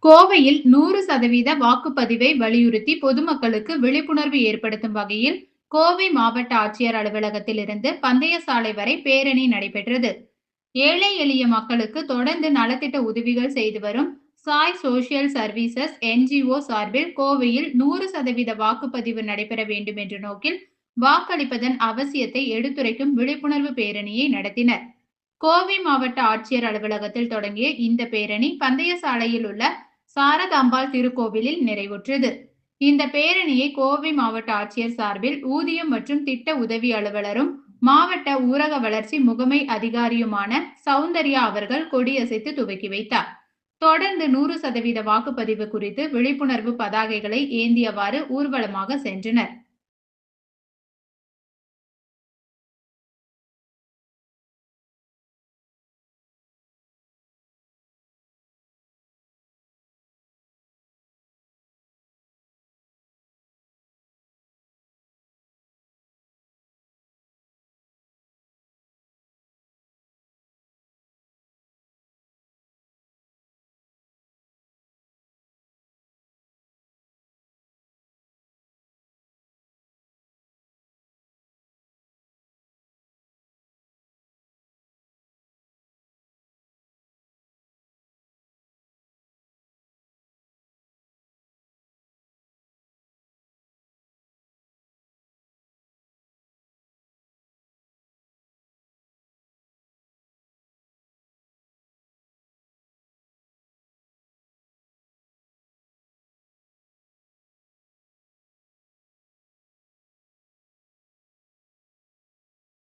கோவையில் 100% வாக்குப்பதிவை வலியுறுத்தி பொதுமக்களுக்கு விழிப்புணர்வு ஏற்படுத்தும் வகையில் கோவை மாவட்ட ஆட்சியர் அலுவலகத்தில் இருந்து பந்தய சாலை வரை பேரணி நடைபெற்றது. ஏழை எளிய மக்களுக்கு தொடர்ந்து நலத்திட்ட உதவிகள் செய்து வரும் சாய் சோஷியல் சர்வீசஸ் NGO சார்பில் கோவையில் 100% வாக்குப்பதிவு நடைபெற வேண்டும் என்ற நோக்கில் வாக்களிப்பதன் அவசியத்தை எடுத்துரைக்கும் விழிப்புணர்வு பேரணியை நடத்தினர். கோவை மாவட்ட ஆட்சியர் அலுவலகத்தில் தொடங்கிய இந்த பேரணி பந்தய சாலையில் உள்ள சாரதாம்பாள் திருக்கோவிலில் நிறைவுற்றது. இந்த பேரணியை கோவை மாவட்ட ஆட்சியர் சார்பில் ஊதியம் மற்றும் திட்ட உதவி அலுவலரும் மாவட்ட ஊரக வளர்ச்சி முகமை அதிகாரியுமான சௌந்தர்யா அவர்கள் கொடியசைத்து துவக்கி வைத்தார். தொடர்ந்து 100% வாக்குப்பதிவு குறித்து விழிப்புணர்வு பதாகைகளை ஏந்தியவாறு ஊர்வலமாக சென்றனர்.